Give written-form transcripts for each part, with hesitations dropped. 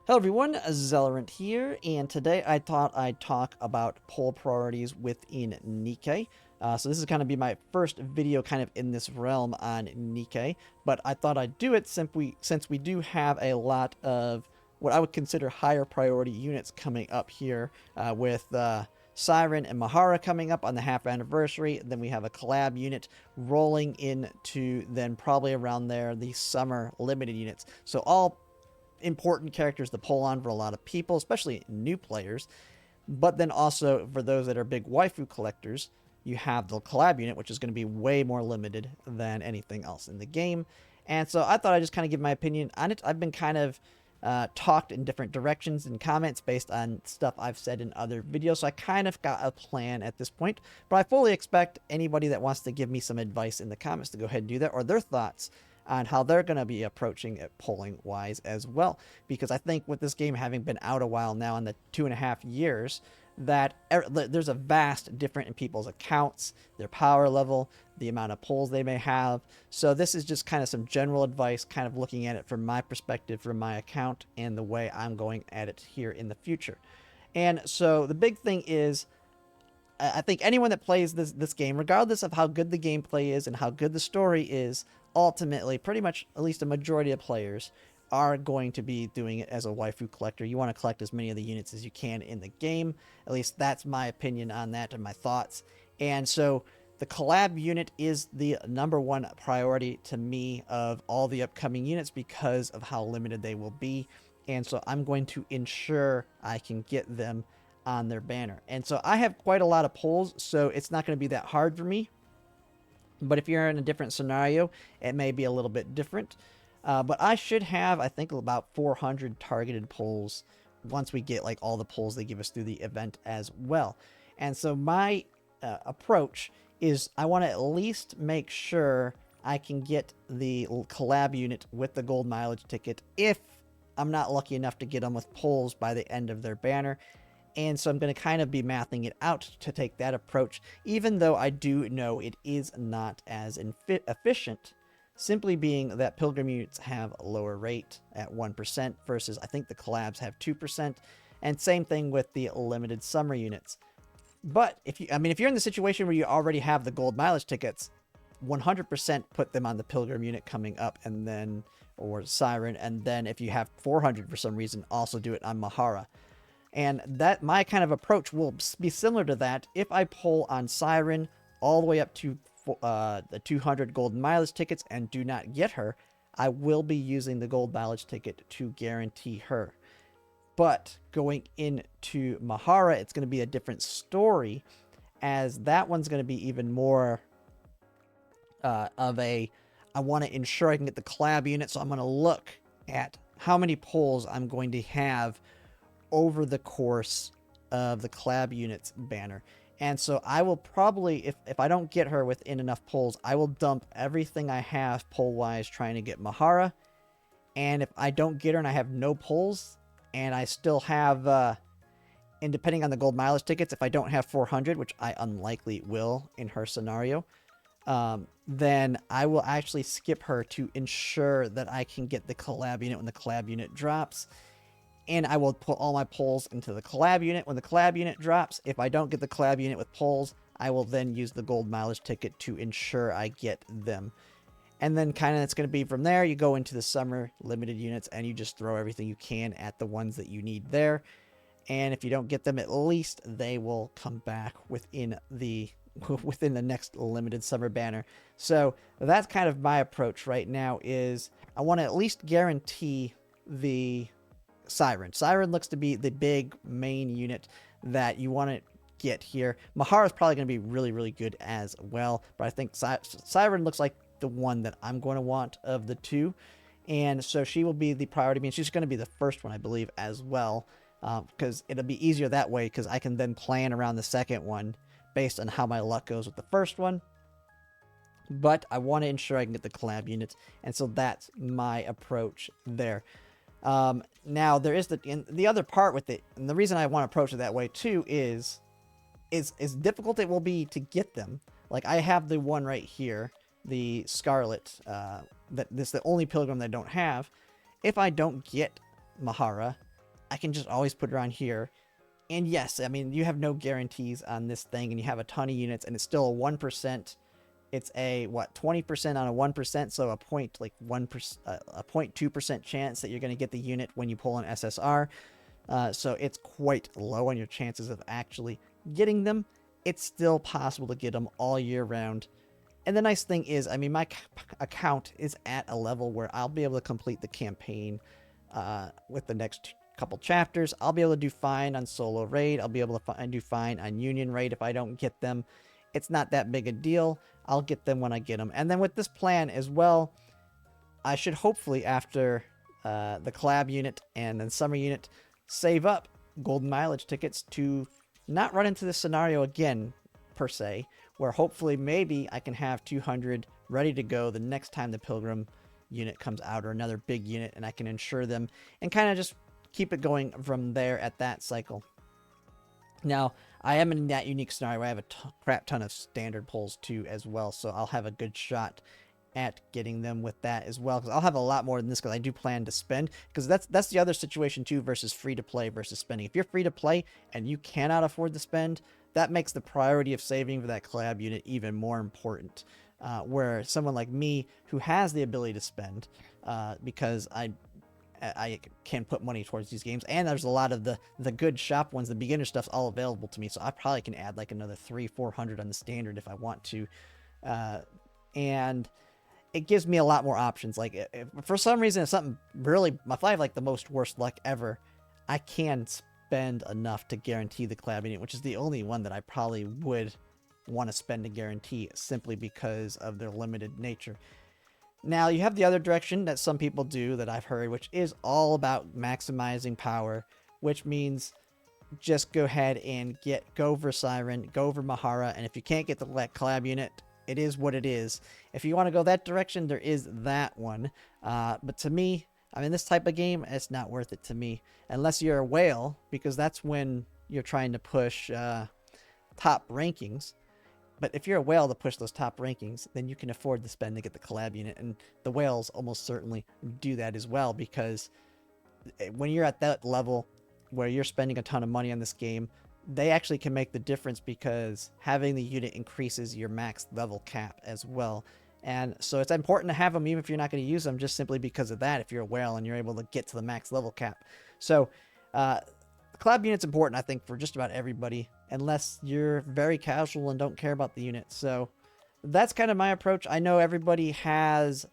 Hello everyone, Zellerant here, and today I thought I'd talk about pull priorities within Nikke. So this is going to be my first video kind of in this realm on Nikke, but I thought I'd do it since we do have a lot of what I would consider higher priority units coming up here with Siren and Mahara coming up on the half anniversary. Then we have a collab unit rolling into then probably around there the summer limited units. So all important characters to pull on for a lot of people, especially new players. But then also for those that are big waifu collectors, you have the collab unit, which is going to be way more limited than anything else in the game. And so I thought I'd just kind of give my opinion on it. I've been kind of talked in different directions in comments based on stuff I've said in other videos, so I kind of got a plan at this point. But I fully expect anybody that wants to give me some advice in the comments to go ahead and do that, or their thoughts on how they're going to be approaching it polling wise as well, because I think with this game having been out a while now in the 2.5 years, that there's a vast difference in people's accounts, their power level, the amount of polls they may have. So this is just kind of some general advice, kind of looking at it from my perspective, from my account, and the way I'm going at it here in the future. And so the big thing is, I think anyone that plays this game, regardless of how good the gameplay is and how good the story is, ultimately, pretty much at least a majority of players are going to be doing it as a waifu collector. You want to collect as many of the units as you can in the game. At least that's my opinion on that and my thoughts. And so the collab unit is the #1 priority to me of all the upcoming units because of how limited they will be. And so I'm going to ensure I can get them on their banner. And so I have quite a lot of pulls, so it's not going to be that hard for me. But if you're in a different scenario, it may be a little bit different. But I should have, I think, about 400 targeted pulls once we get like all the pulls they give us through the event as well. And so my approach is I want to at least make sure I can get the collab unit with the gold mileage ticket if I'm not lucky enough to get them with pulls by the end of their banner. And so I'm going to kind of be mathing it out to take that approach, even though I do know it is not as efficient, simply being that pilgrim units have a lower rate at 1% versus I think the collabs have 2%, and same thing with the limited summer units. But if you're in the situation where you already have the gold mileage tickets, 100% put them on the pilgrim unit coming up, and then or Siren, and then if you have 400 for some reason, also do it on Mahara. And that my kind of approach will be similar to that. If I pull on Siren all the way up to the 200 gold mileage tickets and do not get her, I will be using the gold mileage ticket to guarantee her. But going into Mahara, it's going to be a different story, as that one's going to be even more of a, I want to ensure I can get the collab unit, so I'm going to look at how many pulls I'm going to have over the course of the collab units banner. And so I will probably, if I don't get her within enough pulls, I will dump everything I have pull wise trying to get Mahara. And if I don't get her and I have no pulls, and I still have and depending on the gold mileage tickets, if I don't have 400, which I unlikely will in her scenario, then I will actually skip her to ensure that I can get the collab unit when the collab unit drops. And I will put all my pulls into the collab unit when the collab unit drops. If I don't get the collab unit with pulls, I will then use the gold mileage ticket to ensure I get them. And then kind of it's going to be from there, you go into the summer limited units and you just throw everything you can at the ones that you need there. And if you don't get them, at least they will come back within the next limited summer banner. So that's kind of my approach right now, is I want to at least guarantee the Siren. Siren looks to be the big main unit that you want to get here. Mahara is probably going to be really, really good as well, but I think Siren looks like the one that I'm going to want of the two, and so she will be the priority. I mean, she's going to be the first one, I believe, as well, because it'll be easier that way, because I can then plan around the second one based on how my luck goes with the first one. But I want to ensure I can get the collab units, and so that's my approach there. Now there is the other part with it, and the reason I want to approach it that way too is difficult it will be to get them. Like I have the one right here, the Scarlet, that this is the only pilgrim that I don't have. If I don't get Mahara, I can just always put it on here. And yes, I mean, you have no guarantees on this thing, and you have a ton of units, and it's still a 1%. It's a, what, 20% on a 1%, so a 0.2% chance that you're going to get the unit when you pull an SSR. So it's quite low on your chances of actually getting them. It's still possible to get them all year round. And the nice thing is, I mean, my account is at a level where I'll be able to complete the campaign with the next couple chapters. I'll be able to do fine on solo raid. I'll be able to do fine on union raid if I don't get them. It's not that big a deal. I'll get them when I get them. And then with this plan as well, I should hopefully, after the collab unit and then summer unit, save up golden mileage tickets to not run into this scenario again, per se, where hopefully maybe I can have 200 ready to go the next time the Pilgrim unit comes out, or another big unit, and I can insure them and kind of just keep it going from there at that cycle. Now, I am in that unique scenario where I have a crap ton of standard pulls too as well, so I'll have a good shot at getting them with that as well, because I'll have a lot more than this, because I do plan to spend, because that's the other situation too versus free to play versus spending. If you're free to play and you cannot afford to spend, that makes the priority of saving for that collab unit even more important. Where someone like me who has the ability to spend, because I can put money towards these games, and there's a lot of the good shop ones, the beginner stuff's all available to me, so I probably can add like another 300-400 on the standard if I want to, and it gives me a lot more options. Like, if for some reason, if something really, if I have like the most worst luck ever, I can spend enough to guarantee the collab unit, which is the only one that I probably would want to spend a guarantee, simply because of their limited nature. Now, you have the other direction that some people do that I've heard, which is all about maximizing power, which means just go ahead and go for Siren, go for Mahara, and if you can't get the collab unit, it is what it is. If you want to go that direction, there is that one. But to me, I mean, this type of game, it's not worth it to me. Unless you're a whale, because that's when you're trying to push top rankings. But if you're a whale to push those top rankings, then you can afford to spend to get the collab unit. And the whales almost certainly do that as well, because when you're at that level where you're spending a ton of money on this game, they actually can make the difference, because having the unit increases your max level cap as well. And so it's important to have them even if you're not going to use them, just simply because of that, if you're a whale and you're able to get to the max level cap. So the collab unit's important, I think, for just about everybody, unless you're very casual and don't care about the unit. So that's kind of my approach. I know everybody has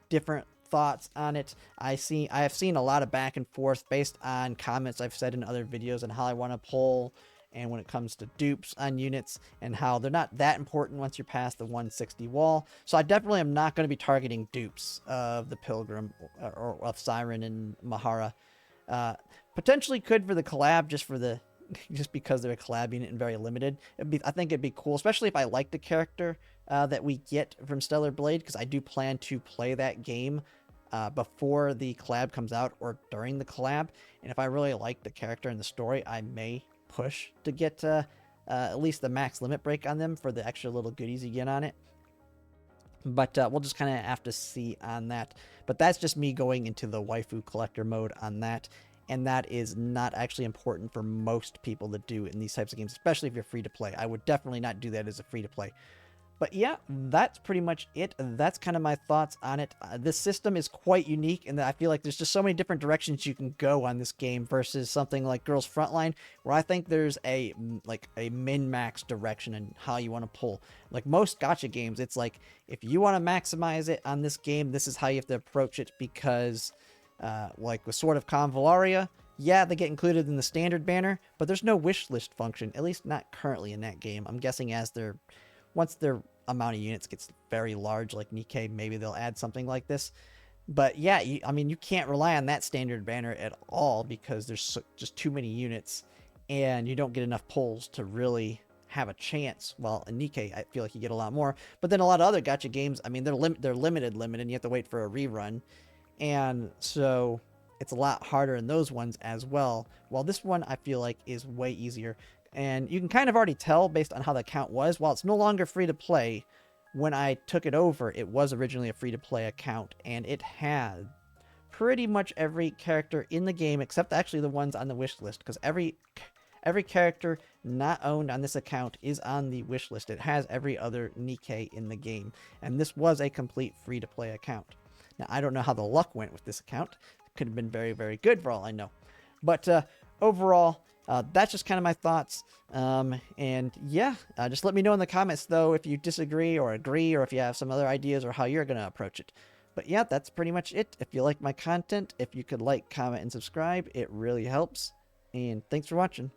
different thoughts on it. I have seen a lot of back and forth based on comments I've said in other videos on how I want to pull, and when it comes to dupes on units, and how they're not that important once you're past the 160 wall. So I definitely am not going to be targeting dupes of the Pilgrim or of Siren and Mahara. Potentially could for the collab, just because they're a collab unit and very limited. I think it'd be cool, especially if I like the character that we get from Stellar Blade, because I do plan to play that game before the collab comes out or during the collab. And if I really like the character and the story, I may push to get at least the max limit break on them for the extra little goodies you get on it. But we'll just kind of have to see on that. But that's just me going into the waifu collector mode on that. And that is not actually important for most people to do in these types of games, especially if you're free to play. I would definitely not do that as a free to play. But yeah, that's pretty much it. That's kind of my thoughts on it. This system is quite unique in that I feel like there's just so many different directions you can go on this game versus something like Girls Frontline, where I think there's a min-max direction in how you want to pull. Like most gacha games, it's like, if you want to maximize it on this game, this is how you have to approach it, because like with Sword of Convallaria, yeah, they get included in the standard banner, but there's no wish list function, at least not currently in that game. I'm guessing once their amount of units gets very large, like Nikke, maybe they'll add something like this. But yeah, I mean, you can't rely on that standard banner at all, because there's just too many units, and you don't get enough pulls to really have a chance. Well, in Nikke, I feel like you get a lot more. But then a lot of other gacha games, I mean, they're limited, and you have to wait for a rerun. And so it's a lot harder in those ones as well. While this one, I feel like, is way easier. And you can kind of already tell based on how the account was. While it's no longer free to play, when I took it over, it was originally a free to play account, and it had pretty much every character in the game, except actually the ones on the wish list, because every character not owned on this account is on the wish list. It has every other Nikke in the game, and this was a complete free-to-play account. Now, I don't know how the luck went with this account. It could have been very, very good for all I know. But overall, that's just kind of my thoughts. And yeah, just let me know in the comments, though, if you disagree or agree, or if you have some other ideas or how you're going to approach it. But yeah, that's pretty much it. If you like my content, if you could like, comment, and subscribe, it really helps. And thanks for watching.